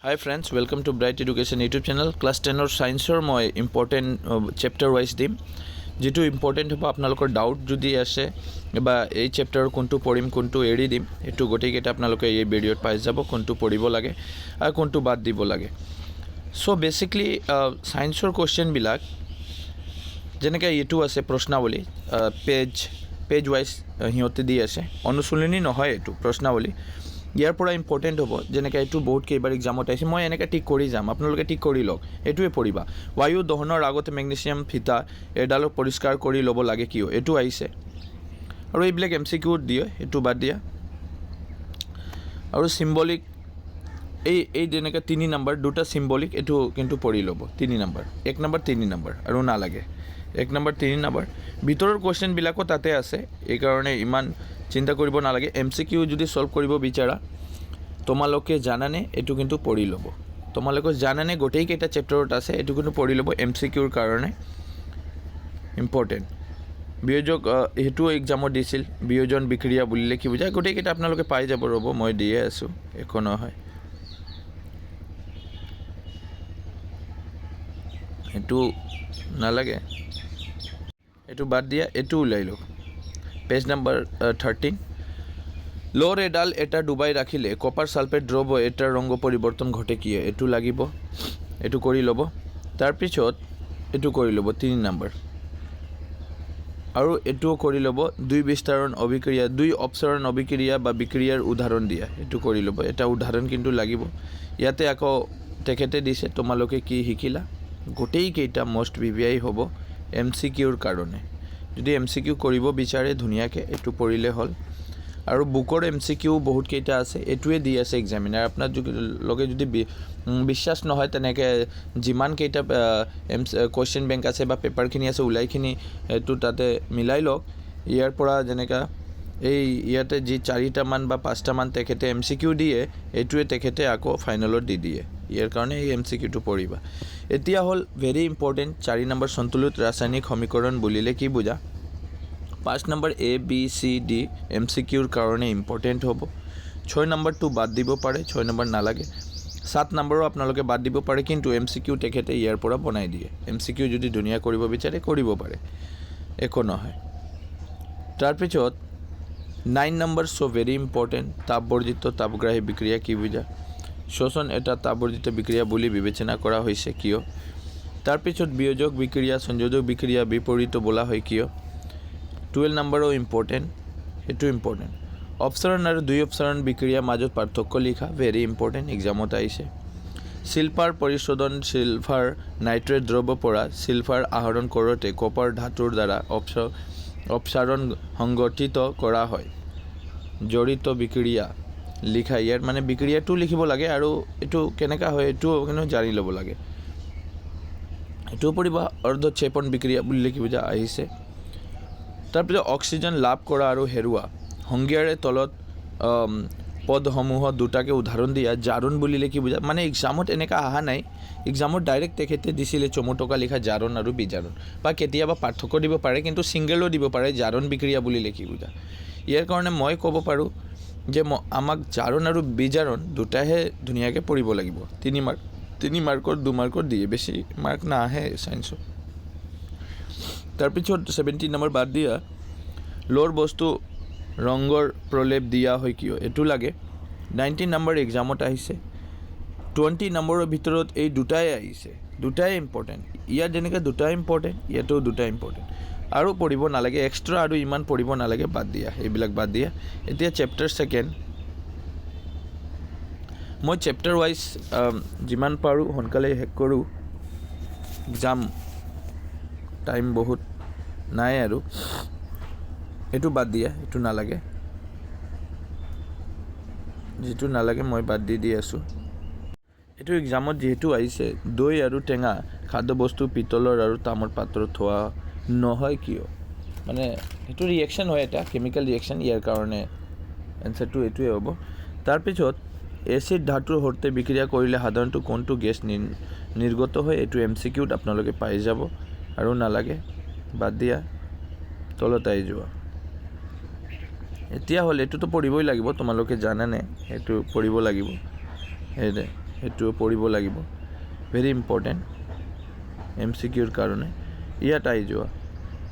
Hi friends, welcome to Bright Education YouTube channel. Class 10 or Science or moi important chapter wise dim. যেটো important হ'ব আপোনালোকৰ doubt যদি আছে বা এই চেপ্টাৰৰ কোনটো পঢ়িম কোনটো এৰি দিম এটো গোটেইকেইটা আপোনালোকে এই ভিডিঅ'ত পাই যাব কোনটো পঢ়িব লাগে আৰু কোনটো বাদ দিব লাগে সো বেসিক্যালি সায়েন্সৰ কোৱেশ্চনবিলাক যেনেকৈ এটো আছে প্ৰশ্নাৱলী পেজ ওয়াইজ হিয়তে দি আছে অনুশীলনী নহয় এটো প্ৰশ্নাৱলী ইয়াৰ পৰা ইম্পৰ্টেণ্ট হ'ব যেনেকৈ এটো বহুত কেইবাৰ এক্সামত আহিছে মই এনেকৈ টিক কৰি যাম আপোনালোকে টিক কৰি লওক এটোৱে পঢ়িবা বায়ু দহনৰ আগতে মেগনেছিয়াম ফিতা এডালক পৰিষ্কাৰ কৰি ল'ব লাগে কিয় এটো আহিছে আৰু এইবিলাক এমসিকিউ দিয়ে এটো বাদ দিয়া আৰু সিম্বলিক এই যেনেকৈ 3 নম্বৰ দুটা সিম্বলিক এটো কিন্তু পঢ়ি ল'ব 3 নম্বৰ 1 নম্বৰ 3 নম্বৰ আৰু না লাগে 1 নম্বৰ 3 নম্বৰ ভিতৰৰ কোৱেশ্চনবিলাকো তাতে আছে এই কাৰণে ইমান চিন্তা কৰিব নালাগে এমসিকিউ যদি সলভ কৰিব বিচাৰা তোমালোকে জানানে এটো কিন্তু পঢ়ি ল'ব তোমালোকে জানানে গোটেই কেইটা চেপ্টাৰত আছে এটো কিন্তু পঢ়ি ল'ব এমসিকিউৰ কাৰণে ইম্পৰ্টেণ্ট বিয়োজক হেতু এক্সামত দিছিল বিয়োজন বিক্ৰিয়া বুলিলে কি বুজায় গোটেই কেইটা আপোনালোকে পাই যাব ৰ'ব মই দিয়ে আছো একো নহয় এটো নালাগে এটো বাদ দিয়া এটো উলাই লওক পেজ নাম্বার 13 লোর এডাল এটা ডুবাই রাখিলে কপার সালফেট দ্রব এটার রঙ পরিবর্তন ঘটে কি এটু লাগিব এটু কৰি লব তাৰ পিছত এটু কৰি লব 3 নম্বৰ আৰু এটু কৰি লব দুই বিস্তাৰণ অভিক্ৰিয়া দুই অপসৰণ অভিক্ৰিয়া বা বিক্ৰিয়াৰ উদাহৰণ দিয়া এটু কৰি লব এটা উদাহরণ কিন্তু লাগিব ইয়াতে আকৌ তেখেতে দিছে তোমালোকে কি শিকিলা গোটেই কেইটা মোস্ট ভিভিআই হ'ব এমসিকিউৰ কাৰণে যদি এমসিকিউ কৰিব বিচাৰে ধুনিয়াকে এটু পঢ়িলে হল আৰু বুকৰ এমসিকিউ বহুত কেইটা আছে এটুৱে দি আছে এক্সামিনাৰ আপোনাৰ লগে যদি বিশ্বাস নহয় তেনেকে জিমান কেইটা কোৱেশ্চন বেংক আছে বা পেপাৰখিনি আছে উলাইখিনি এটু তাতে মিলাই লওক ইয়াৰ পৰা যেনেকা এই ইয়াতে যি 4টা মান বা 5টা মান তেখেতে এমসিকিউ দিয়ে এটুৱে তেখেতে আকৌ ফাইনালত দি দিয়ে ইয়াৰ কাৰণে এই এমসিকিউটো পঢ়িবা এতিয়া হল ভেৰি ইম্পৰ্টেণ্ট 4 নম্বৰ সন্তুলিত ৰাসায়নিক সমীকৰণ বুলিলে কি বুজা 5 number A B C D এমসিকিউৰ কাৰণে ইম্পৰ্টেণ্ট হ'ব 6 নম্বৰটো বাদ দিব পাৰে 6 নম্বৰ নালাগে 7 নম্বৰো আপোনালোকে বাদ দিব পাৰে কিন্তু এমসিকিউ তেখেতে ইয়াৰ পৰা বনাই দিয়ে এমসিকিউ যদি দুনিয়া কৰিব বিচাৰে কৰিব পাৰে একো নহয় তাৰ পিছত 9 নম্বৰ সো ভেৰি ইম্পৰ্টেণ্ট তাপবৰ্জিত তাপগ্ৰাহী বিক্ৰিয়া কি বুজা শোষণ এটা তাপবৰ্জিত বিক্ৰিয়া বুলি বিবেচনা কৰা হৈছে কিয় তাৰ পিছত বিয়োজক বিক্ৰিয়া সংযোজক বিক্ৰিয়া বিপৰীত বোলা হয় কিয় 12 নম্বৰো ইম্পৰ্টেণ্ট এটো ইম্পৰ্টেণ্ট অপসৰণ আৰু দুই অপসৰণ বিক্ৰিয়াৰ মাজত পাৰ্থক্য লিখা ভেৰি ইম্পৰ্টেণ্ট এক্সামত আহিছে শিল্পাৰ পৰিশোধন শিল্পাৰ নাইট্ৰেট দ্ৰব্য পৰা শিল্পাৰ আহৰণ কৰোঁতে কপাৰ ধাতুৰ দ্বাৰা অপসাৰণ সংগঠিত কৰা হয় জড়িত বিক্ৰিয়া লিখা ইয়াৰ মানে বিক্ৰিয়াটো লিখিব লাগে আৰু এটো কেনেকা হয় এটো কিন্তু জানি ল'ব লাগে এটো পঢ়িবা অৰ্ধক্ষেপণ বিক্ৰিয়া বুলি কি বুজা আহিছে তাৰপিছত অক্সিজেন লাভ কৰা আৰু হেৰুৱা সংজ্ঞাৰে তলত পদসমূহ দুটাকে উদাহৰণ দিয়া জাৰণ বুলিলে কি বুজা মানে এক্সামত এনেকা আহা নাই এক্সামত ডাইৰেক্ট তেখেতে দিছিলে চমুটকা লিখা জাৰণ আৰু বিজাৰণ বা কেতিয়াবা পাৰ্থক্য দিব পাৰে কিন্তু সিঙ্গেলও দিব পাৰে জাৰণ বিক্ৰিয়া বুলিলে কি বুজা ইয়াৰ কাৰণে মই ক'ব পাৰোঁ যে আমাক জাৰণ আৰু বিজাৰণ দুটাহে ধুনিয়াকে পঢ়িব লাগিব 3 মাৰ্কৰ 2 মাৰ্কৰ দিয়ে বেছি মাৰ্ক না আহে সায়েন্সত তাৰপিছত 17 নম্বৰ বাদ দিয়া লোৰ বস্তু ৰঙৰ প্ৰলেপ দিয়া হয় কিয় এটো লাগে 19 নম্বৰ এক্সামত আহিছে 20 নম্বৰৰ ভিতৰত এই দুটাই আহিছে দুটাই ইম্পৰ্টেণ্ট ইয়াৰ যেনেকৈ দুটা ইম্পৰ্টেণ্ট ইয়াতো দুটা ইম্পৰ্টেণ্ট আৰু পঢ়িব নালাগে এক্সট্ৰা আৰু ইমান পঢ়িব নালাগে বাদ দিয়া এইবিলাক বাদ দিয়া এতিয়া চেপ্টাৰ 2 মই চেপ্টাৰ ওয়াইজ যিমান পাৰোঁ সোনকালে শেষ কৰোঁ এক্সাম টাইম বহুত নাই আৰু এটো বাদ দিয়া এটো নালাগে যেটো নালাগে মই বাদ দি আছো এটো এক্সামত যেহেতু আহিছে দৈ আৰু টেঙা খাদ্য বস্তু পিতলৰ আৰু তামৰ পাত্ৰত থোৱা নহয় কিয় মানে এটো ৰিঅ্যাকশন হয় এটা কেমিক্যাল ৰিঅ্যাকশন ইয়াৰ কাৰণে এনসাৰটো এটোৱে হ'ব তাৰ পিছত এসিড ধাতুৰ সৈতে বিক্ৰিয়া কৰিলে সাধাৰণতে কোনটো গেছ নিৰ্গত হয় এটো এমসিকিউত আপোনালোকে পাই যাব আৰু নালাগে বাদ দিয়া তলত আহি যোৱা এতিয়া হল এটোতো পঢ়িবই লাগিব তোমালোকে জানা নে এটো পঢ়িব লাগিব সেইটো পঢ়িব লাগিব, ভেৰি ইম্পৰ্টেণ্ট MCQৰ কাৰণে। ইয়াত আহি যোৱা,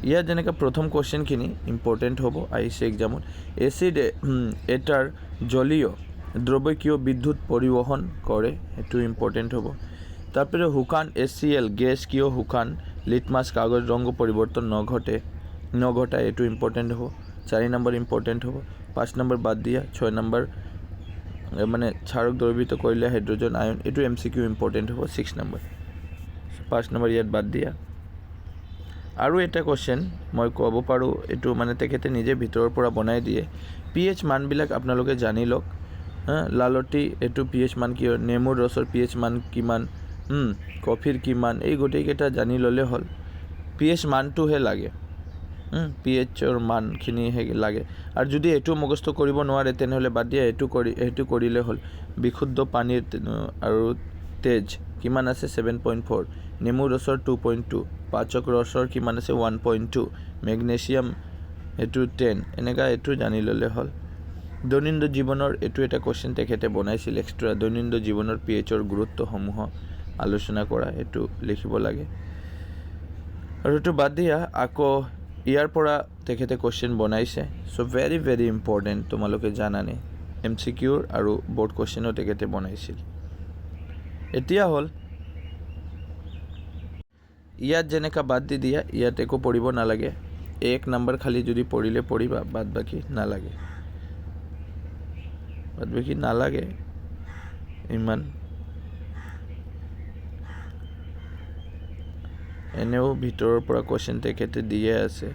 ইয়াত যেনেকৈ প্ৰথম কুৱেশ্যনখিনি ইম্পৰ্টেণ্ট হ'ব আহিছে এক্সামত। এচিড এটাৰ জলীয় দ্ৰব্য কিয় বিদ্যুৎ পৰিবহণ কৰে, সেইটো ইম্পৰ্টেণ্ট হ'ব। তাৰপিছত শুকান HCl গেছ কিয় শুকান লিটমাছ কাগজ ৰঙ পৰিৱৰ্তন নঘটায়, এইটো ইম্পৰ্টেণ্ট হ'ব। 4 নম্বৰ ইম্পৰ্টেণ্ট হ'ব। 5 নম্বৰ বাদ দিয়া। 6 নম্বৰ মানে ক্ষাৰক দ্ৰৱীভূত কৰিলে হাইড্ৰজেন আয়ন, এইটো MCQ ইম্পৰ্টেণ্ট হ'ব। 6 নম্বৰ 5 নম্বৰ ইয়াত বাদ দিয়া। আৰু এটা কুৱেশ্যন মই ক'ব পাৰোঁ, এইটো মানে তেখেতে নিজে ভিতৰৰ পৰা বনাই দিয়ে। pH মানবিলাক আপোনালোকে জানি লওক। লালটি এইটো pH মান কি, নেমুৰ ৰসৰ pH মান কিমান, কফিৰ কিমান, এই গোটেইকেইটা জানি ল'লে হ'ল। pH মানটোহে লাগে, pHৰ মানখিনিহে লাগে। আৰু যদি এইটো মুখস্থ কৰিব নোৱাৰে তেনেহ'লে বাদ দিয়া, এইটো কৰিলে হ'ল। বিশুদ্ধ পানীৰ আৰু তেজ কিমান আছে 7.4, নেমু ৰসৰ 2.2, পাচক ৰসৰ কিমান আছে 1.2, মেগনেছিয়াম এইটো 10, এনেকুৱা এইটো জানি ল'লে হ'ল। দৈনন্দিন জীৱনৰ এইটো এটা কুৱেশ্যন তেখেতে বনাইছিল এক্সট্ৰা, দৈনন্দিন জীৱনৰ pHৰ গুৰুত্বসমূহ আলোচনা কৰা, এইটো লিখিব লাগে। আৰু এইটো বাদ দিয়া, আকৌ ইয়াৰ পৰা তেখেতে কুৱেশ্যন বনাইছে। চ' ভেৰি ভেৰি ইম্পৰ্টেণ্ট, তোমালোকে জানানে MCQৰ আৰু বৰ্ড কুৱেশ্যনো তেখেতে বনাইছিল। এতিয়া হ'ল ইয়াত যেনেকৈ বাদ দি দিয়া, ইয়াত একো পঢ়িব নালাগে। 1 নম্বৰ খালি যদি পঢ়িলে পঢ়িবা, বাদ বাকী নালাগে ইমান। এনেও ভিতৰৰ পৰা কুৱেশ্যন তেখেতে দিয়ে আছে,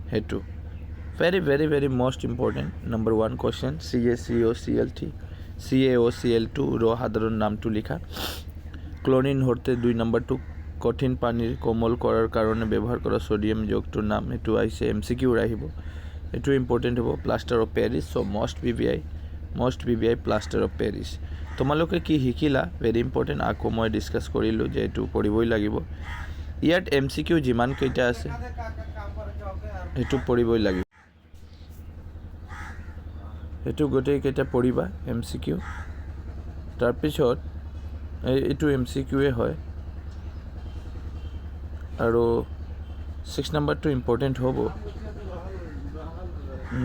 সেইটো very very very most important. Number 1 question CaCO2 ৰ সাধাৰণ নামটো লিখা। ক্লৰিন হৰতে 2 নম্বৰটো কঠিন পানীৰ কোমল কৰাৰ কাৰণে ব্যৱহাৰ কৰা ছডিয়াম যৌগটোৰ নাম, সেইটো আহিছে MCQৰ আহিব, এইটো ইম্পৰ্টেণ্ট হ'ব। Plaster of Paris, so' most BBI plaster of Paris. তোমালোকে কি শিকিলা ভেৰি ইম্পৰ্টেণ্ট, আকৌ মই ডিছকাছ কৰিলোঁ যে এইটো পঢ়িবই লাগিব। ইয়াত MCQ যিমান কেইটা আছে সেইটো পঢ়িবই লাগিব, সেইটো গোটেইকেইটা পঢ়িবা MCQ। তাৰপিছত এইটো MCQয়ে হয়। আৰু 6 নম্বৰটো ইম্পৰ্টেণ্ট হ'ব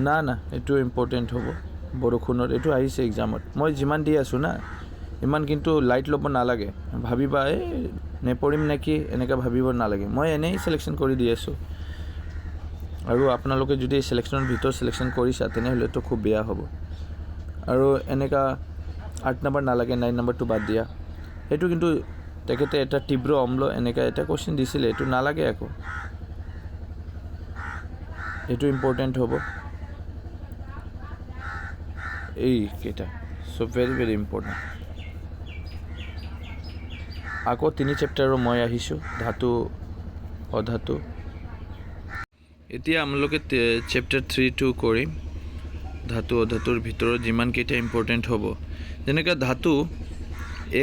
না, এইটো ইম্পৰ্টেণ্ট হ'ব। বৰষুণৰ এইটো আহিছে এক্সামত, মই যিমান দি আছোঁ না ইমান কিন্তু লাইট ল'ব নালাগে, ভাবিবা নেপঢ়িম নেকি এনেকৈ ভাবিব নালাগে, মই এনেই চিলেকশ্যন কৰি দি আছোঁ। আৰু আপোনালোকে যদি চিলেকশ্যনৰ ভিতৰত চিলেকশ্যন কৰিছা তেনেহ'লেতো খুব বেয়া হ'ব। আৰু এনেকুৱা 8 নম্বৰ নালাগে, 9 নম্বৰটো বাদ দিয়া। সেইটো কিন্তু তেখেতে এটা তীব্ৰ অম্ল এনেকুৱা এটা কুৱেশ্যন দিছিলে, এইটো নালাগে আকৌ, এইটো ইম্পৰ্টেণ্ট হ'ব এইকেইটা। চ' ভেৰি ভেৰি ইম্পৰ্টেণ্ট। আকৌ 3 চেপ্টাৰৰ মই আহিছোঁ, ধাতু অধাতু। এতিয়া আপোনালোকে চেপ্টাৰ 3টো কৰিম। ধাতু অধাতুৰ ভিতৰত যিমানকেইটা ইম্পৰ্টেণ্ট হ'ব, যেনেকৈ ধাতু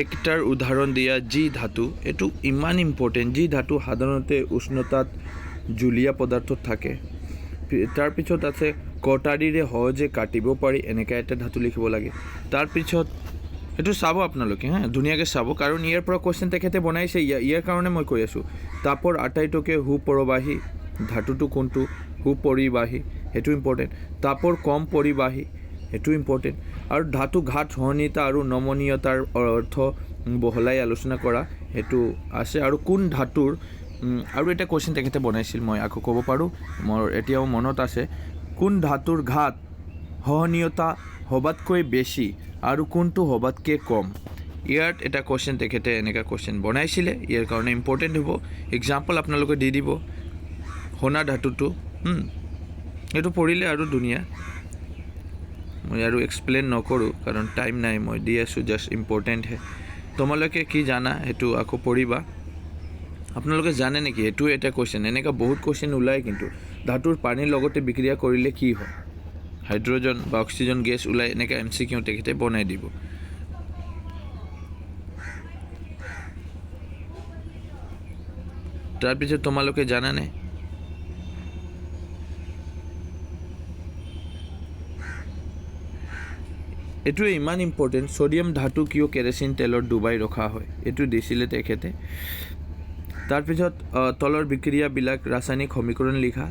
একটাৰ উদাহৰণ দিয়া যি ধাতু, এইটো ইমান ইম্পৰ্টেণ্ট। যি ধাতু সাধাৰণতে উষ্ণতাত জুলীয়া পদাৰ্থত থাকে। তাৰপিছত আছে কটাৰীৰে সহজে কাটিব পাৰি, এনেকৈ এটা ধাতু লিখিব লাগে। তাৰপিছত এইটো চাব আপোনালোকে ধুনীয়াকৈ চাব, কাৰণ ইয়াৰ পৰা কুৱেশ্যন তেখেতে বনাইছে, ইয়াৰ কাৰণে মই কৈ আছোঁ। তাপৰ আটাইতকৈ সুপৰিবাহী ধাতুটো কোনটো, সুপৰিবাহী, সেইটো ইম্পৰ্টেণ্ট। তাপৰ কম পৰিবাহী, সেইটো ইম্পৰ্টেণ্ট। আৰু ধাতু ঘাত সহনীয়তা আৰু নমনীয়তাৰ অৰ্থ বহলাই আলোচনা কৰা, সেইটো আছে। আৰু কোন ধাতুৰ, আৰু এটা কুৱেশ্যন তেখেতে বনাইছিল, মই আকৌ ক'ব পাৰোঁ, মোৰ এতিয়াও মনত আছে। কোন ধাতুৰ ঘাত সহনীয়তা সবাতকৈ বেছি আৰু কোনটো সবাতকৈ কম, ইয়াত এটা কুৱেশ্যন তেখেতে এনেকুৱা কুৱেশ্যন বনাইছিলে, ইয়াৰ কাৰণে ইম্পৰ্টেণ্ট হ'ব। এক্সাম্পল আপোনালোকে দি দিব। সোণা ধাতুটো, এইটো পঢ়িলে আৰু ধুনীয়া, মই আৰু এক্সপ্লেইন নকৰোঁ কাৰণ টাইম নাই, মই দি আছোঁ জাষ্ট ইম্পৰ্টেণ্টহে। তোমালোকে কি জানা সেইটো আকৌ পঢ়িবা। আপোনালোকে জানে নেকি, এইটো এটা কুৱেশ্যন, এনেকুৱা বহুত কুৱেশ্যন ওলায় কিন্তু। ধাতুৰ পানীৰ লগতে বিক্ৰিয়া কৰিলে কি হয়, হাইড্ৰজেন বা অক্সিজেন গেছ ওলায়, এনেকৈ MCQ তেখেতে বনাই দিব। তাৰপিছত তোমালোকে জানানে এইটোৱে ইমান ইম্পৰ্টেণ্ট, ছ'ডিয়াম ধাতু কিয় কেৰাচিন তেলত ডুবাই ৰখা হয়, এইটো দিছিলে তেখেতে। তাৰপিছত তলৰ বিক্ৰিয়াবিলাক ৰাসায়নিক সমীকৰণ লিখা,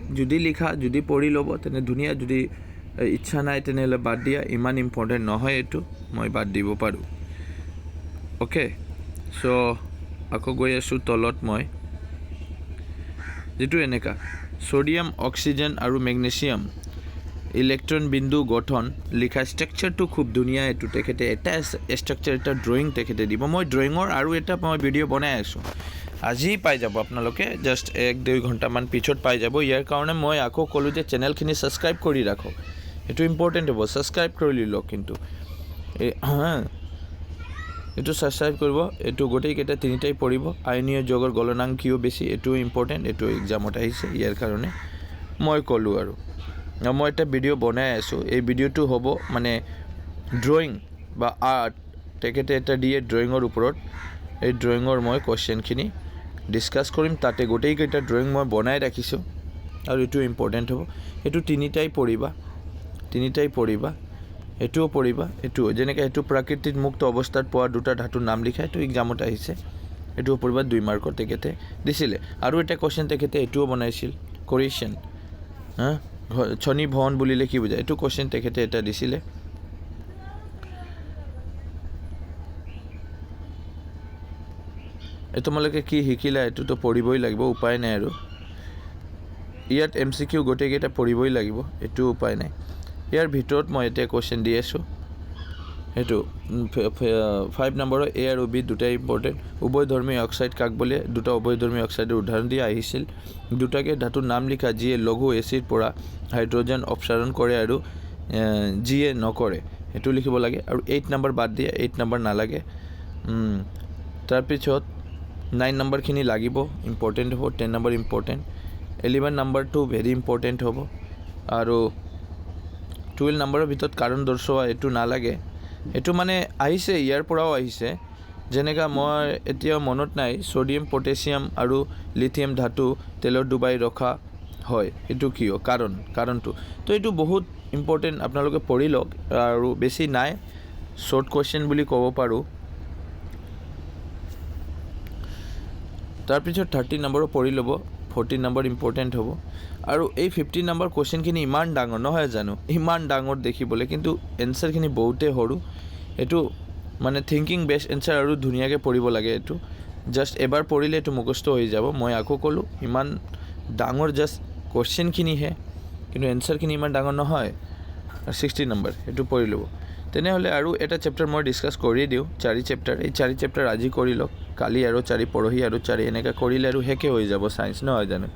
যদি পঢ়ি ল'ব তেনে ধুনীয়া, যদি ইচ্ছা নাই তেনেহ'লে বাদ দিয়া, ইমান ইম্পৰ্টেণ্ট নহয় এইটো, মই বাদ দিব পাৰোঁ। অ'কে, চ' আকৌ গৈ আছোঁ তলত, মই যিটো এনেকা ছ'ডিয়াম, অক্সিজেন আৰু মেগনেছিয়াম ইলেক্ট্ৰন বিন্দু গঠন লিখা ষ্ট্ৰাকচাৰটো খুব ধুনীয়া। এইটো তেখেতে এটা ষ্ট্ৰাকচাৰ, এটা ড্ৰয়িং তেখেতে দিব। মই ড্ৰয়িঙৰ আৰু এটা মই ভিডিঅ' বনাই আছোঁ, আজি পাই যাব আপোনালোকে, জাষ্ট 1-2 ঘণ্টামান পিছত পাই যাব। ইয়াৰ কাৰণে মই আকৌ ক'লোঁ যে চেনেলখিনি ছাবস্ক্ৰাইব কৰি ৰাখক, এইটো ইম্পৰ্টেণ্ট হ'ব, ছাবস্ক্ৰাইব কৰি লওক। কিন্তু এইটো ছাবস্ক্ৰাইব কৰিব, এইটো গোটেইকেইটা তিনিটাই পঢ়িব। আয়নীয় যৌগৰ গলনাংক কিয় বেছি, এইটোও ইম্পৰ্টেণ্ট, এইটো এক্সামত আহিছে, ইয়াৰ কাৰণে মই ক'লোঁ। আৰু মই এটা ভিডিঅ' বনাই আছোঁ, এই ভিডিঅ'টো হ'ব মানে ড্ৰয়িং বা আৰ্ট, তেখেতে এটা দিয়ে ড্ৰয়িঙৰ ওপৰত, এই ড্ৰয়িঙৰ মই কুৱেশ্যনখিনি ডিছকাছ কৰিম, তাতে গোটেইকেইটা ড্ৰয়িং মই বনাই ৰাখিছোঁ, আৰু এইটো ইম্পৰ্টেণ্ট হ'ব। এইটো তিনিটাই পঢ়িবা, এইটোও পঢ়িবা, এইটো যেনেকৈ এইটো প্ৰাকৃতিক মুক্ত অৱস্থাত পোৱা দুটা ধাতুৰ নাম লিখা, এইটো এক্সামত আহিছে, এইটোও পঢ়িবা, 2 মাৰ্কৰ তেখেতে দিছিলে। আৰু এটা কুৱেশ্যন তেখেতে এইটোও বনাইছিল, কৰিয়েশ্যন, ঘনীভৱন বুলিলে কি বুজায়, এইটো কুৱেশ্যন তেখেতে এটা দিছিলে। তোমালোকে কি শিকিলা এইটোতো পঢ়িবই লাগিব, উপায় নাই। আৰু ইয়াত MCQ গোটেইকেইটা পঢ়িবই লাগিব, এইটো উপায় নাই। ইয়াৰ ভিতৰত মই এতিয়া কুৱেশ্যন দি আছোঁ, সেইটো 5 নম্বৰৰ A আৰু B দুটাই ইম্পৰ্টেণ্ট। উভয়ধৰ্মী অক্সাইড কাক বোলে, দুটা উভয়ধৰ্মী অক্সাইডৰ উদাহৰণ দিয়া আহিছিল। দুটাকে ধাতুৰ নাম লিখা যিয়ে লঘু এচিড পৰা হাইড্ৰজেন অপসাৰণ কৰে আৰু যিয়ে নকৰে, সেইটো লিখিব লাগে। আৰু 8 নম্বৰ বাদ দিয়া, 8 নম্বৰ নালাগে। তাৰপিছত 9 নম্বৰখিনি লাগিব, ইম্পৰ্টেণ্ট হ'ব, 10 নম্বৰ ইম্পৰ্টেণ্ট, 11 নম্বৰটো ভেৰি ইম্পৰ্টেণ্ট হ'ব। আৰু 12 নম্বৰৰ ভিতৰত কাৰণ দৰ্শোৱা, এইটো নালাগে, এইটো মানে আহিছে, ইয়াৰ পৰাও আহিছে। যেনেকৈ মই এতিয়াও মনত নাই, ছ'ডিয়াম, পটাছিয়াম আৰু লিথিয়াম ধাতু তেলত ডুবাই ৰখা হয়, এইটো কিয়, কাৰণটো। তো এইটো বহুত ইম্পৰ্টেণ্ট, আপোনালোকে পঢ়ি লওক, আৰু বেছি নাই, শ্বৰ্ট কুৱেশ্যন বুলি ক'ব পাৰোঁ। তাৰপিছত 30 নম্বৰো পঢ়ি ল'ব, 14 নম্বৰ ইম্পৰ্টেণ্ট হ'ব। আৰু এই 15 নম্বৰ কুৱেশ্যনখিনি ইমান ডাঙৰ নহয় জানো, ইমান ডাঙৰ দেখিবলৈ, কিন্তু এনচাৰখিনি বহুতেই সৰু। এইটো মানে থিংকিং বেষ্ট এনচাৰ, আৰু ধুনীয়াকৈ পঢ়িব লাগে। এইটো জাষ্ট এবাৰ পঢ়িলে এইটো মুখস্থ হৈ যাব। মই আকৌ ক'লোঁ, ইমান ডাঙৰ জাষ্ট কুৱেশ্যনখিনিহে, কিন্তু এনচাৰখিনি ইমান ডাঙৰ নহয়। 60 নম্বৰ এইটো পঢ়ি ল'ব। তেনেহ'লে আৰু এটা চেপ্টাৰ মই ডিছকাছ কৰি দিওঁ, 4 চেপ্টাৰ। এই 4 চেপ্টাৰ আজি কৰি লওক, কালি আৰু 4, পৰহি আৰু 4, এনেকৈ কৰিলে আৰু শেষে হৈ যাব ছায়েন্স, নহয় জানো,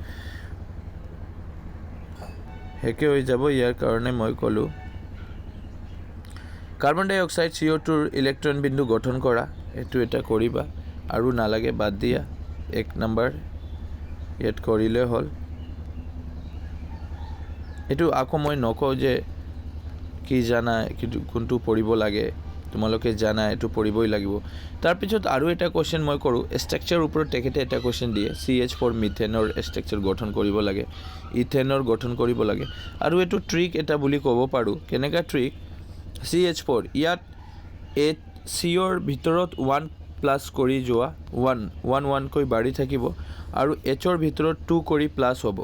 শেষে হৈ যাব। ইয়াৰ কাৰণে মই ক'লোঁ, কাৰ্বন ডাই অক্সাইড CO2ৰ ইলেক্ট্ৰন বিন্দু গঠন কৰা, এইটো এটা কৰিবা, আৰু নালাগে, বাদ দিয়া। 1 নম্বৰ ইয়াত কৰিলে হ'ল। এইটো আকৌ মই নকওঁ যে কি জানা, কিন্তু কোনটো পঢ়িব লাগে, তোমালোকে জানা, এইটো পঢ়িবই লাগিব। তাৰপিছত আৰু এটা কুৱেশ্যন মই কৰোঁ, ষ্ট্ৰাকচাৰৰ ওপৰত তেখেতে এটা কুৱেশ্যন দিয়ে, CH4 মিথেনৰ ষ্ট্ৰাকচাৰ গঠন কৰিব লাগে, ইথেনৰ গঠন কৰিব লাগে। আৰু এইটো ট্ৰিক এটা বুলি ক'ব পাৰোঁ, কেনেকুৱা ট্ৰিক, CH4 ইয়াত COৰ ভিতৰত 1+ কৰি যোৱা, 1 বাঢ়ি থাকিব, আৰু Hৰ ভিতৰত 2 কৰি প্লাছ হ'ব,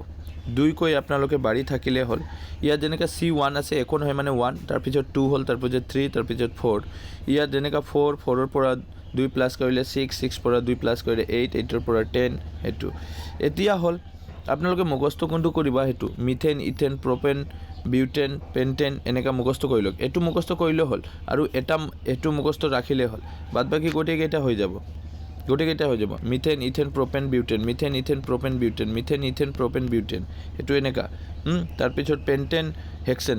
2 কৈ আপোনালোকে বাঢ়ি থাকিলে হ'ল। ইয়াত যেনেকৈ C1 আছে, একো নহয় মানে 1, তাৰপিছত 2 হ'ল, তাৰপিছত 3, তাৰপিছত 4। ইয়াত যেনেকৈ 4ৰ পৰা 2 প্লাছ কৰিলে 6, 6ৰ পৰা 2 প্লাছ কৰিলে 8, 8ৰ পৰা 10, সেইটো। এতিয়া হ'ল আপোনালোকে মুখস্থ কোনটো কৰিবা, সেইটো মিথেন, ইথেন, প্ৰপেন, বিউটেন, পেণ্টেন, এনেকৈ মুখস্থ কৰি লওক। এইটো মুখস্থ কৰিলে হ'ল, আৰু এইটো মুখস্থ ৰাখিলে হ'ল, বাদ বাকী গোটেইকেইটা হৈ যাব, মিথেন, ইথেন, প্ৰপেন, বিউটেন, মিথেন, ইথেন, প্ৰপেন, বিউটেন, মিথেন, ইথেন, প্ৰপেন, বিউটেন, সেইটো এনেকুৱা। তাৰপিছত পেণ্টেন, হেক্সেন,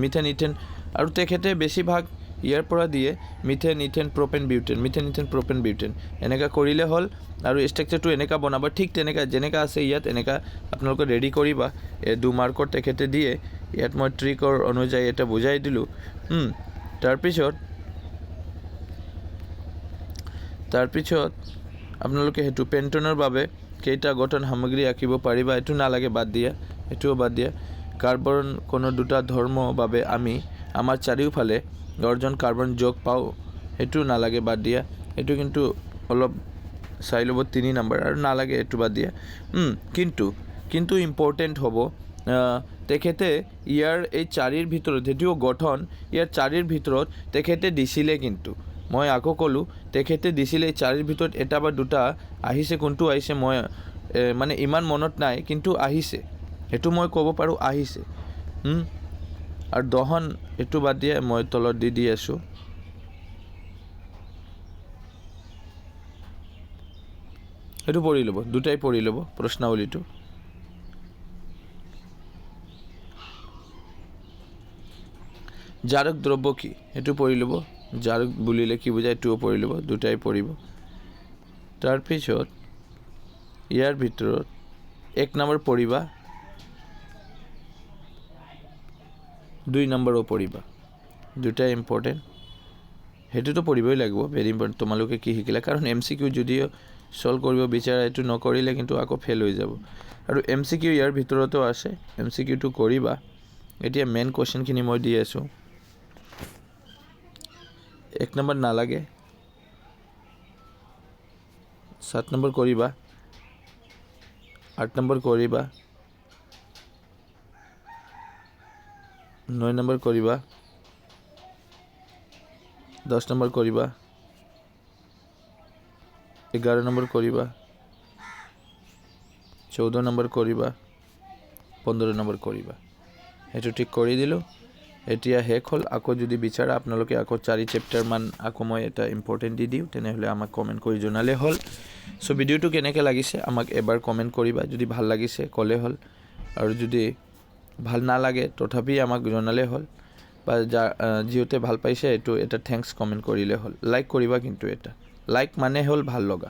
মিথেন, ইথেন, আৰু তেখেতে বেছিভাগ ইয়াৰ পৰা দিয়ে মিথেন, ইথেন, প্ৰপেন, বিউটেন, মিথেন, ইথেন, প্ৰপেন, বিউটেন, এনেকুৱা কৰিলে হ'ল। আৰু ষ্ট্ৰাকচাৰটো এনেকুৱা বনাবা, ঠিক তেনেকুৱা যেনেকুৱা আছে ইয়াত, এনেকুৱা আপোনালোকে ৰেডি কৰিবা। 2 মাৰ্কৰ তেখেতে দিয়ে, ইয়াত মই ট্ৰিকৰ অনুযায়ী এটা বুজাই দিলোঁ। তাৰপিছত আপোনালোকে সেইটো পেণ্টনৰ বাবে কেইটা গঠন সামগ্ৰী আঁকিব পাৰিবা, এইটো নালাগে, বাদ দিয়া, এইটোও বাদ দিয়া। কাৰ্বন কোনো দুটা ধৰ্মৰ বাবে আমি আমাৰ চাৰিওফালে গৰ্জন কাৰ্বন যোগ পাওঁ সেইটো নালাগে বাদ দিয়া এইটো কিন্তু অলপ চাই ল'ব 3 নম্বৰ আৰু নালাগে এইটো বাদ দিয়া কিন্তু ইম্পৰ্টেণ্ট হ'ব তেখেতে ইয়াৰ এই 4ৰ ভিতৰত যদিও গঠন ইয়াৰ 4ৰ ভিতৰত তেখেতে দিছিলে কিন্তু মই আকৌ ক'লোঁ তেখেতে দিছিলে এই 4ৰ ভিতৰত এটা বা দুটা আহিছে কোনটো আহিছে মই মানে ইমান মনত নাই কিন্তু আহিছে সেইটো মই ক'ব পাৰোঁ আহিছে আৰু দহন এইটো বাদ দিয়ে মই তলত দি আছোঁ এইটো পঢ়ি ল'ব দুটাই পঢ়ি ল'ব প্ৰশ্নাৱলীটো জাৰক দ্ৰব্য কি এইটো পঢ়ি ল'ব জাৰক বুলিলে কি বুজায় এইটোও পঢ়ি ল'ব দুটাই পঢ়িব তাৰপিছত ইয়াৰ ভিতৰত 1 নম্বৰ পঢ়িবা 2 নম্বৰো পঢ়িবা দুটাই ইম্পৰ্টেণ্ট সেইটোতো পঢ়িবই লাগিব ভেৰি ইম্পৰ্টেণ্ট তোমালোকে কি শিকিলা কাৰণ MCQ যদিও সলভ কৰিব বিচাৰা এইটো নকৰিলে কিন্তু আকৌ ফেল হৈ যাব আৰু MCQ ইয়াৰ ভিতৰতো আছে MCQটো কৰিবা এতিয়া মেইন কুৱেশ্যনখিনি মই দি আছোঁ 1 নম্বৰ নালাগে 7 নম্বৰ কৰিবা 8 নম্বৰ কৰিবা 9 নম্বৰ কৰিবা 10 নম্বৰ কৰিবা 11 নম্বৰ কৰিবা 14 নম্বৰ কৰিবা 15 নম্বৰ কৰিবা সেইটো ঠিক কৰি দিলোঁ এতিয়া শেষ হ'ল আকৌ যদি বিচাৰা আপোনালোকে আকৌ 4 চেপ্টাৰ মান আকৌ মই এটা ইম্পৰ্টেণ্ট দি দিওঁ তেনেহ'লে আমাক কমেণ্ট কৰি জনালে হ'ল সো ভিডিঅ'টো কেনেকৈ লাগিছে আমাক এবাৰ কমেণ্ট কৰিবা যদি ভাল লাগিছে ক'লে হ'ল আৰু যদি ভাল নালাগে তথাপি আমাক জনালে হ'ল বা যিহেতু ভাল পাইছে এইটো এটা থেংকছ কমেণ্ট কৰিলে হ'ল লাইক কৰিবা কিন্তু এটা লাইক মানে হ'ল ভাল লগা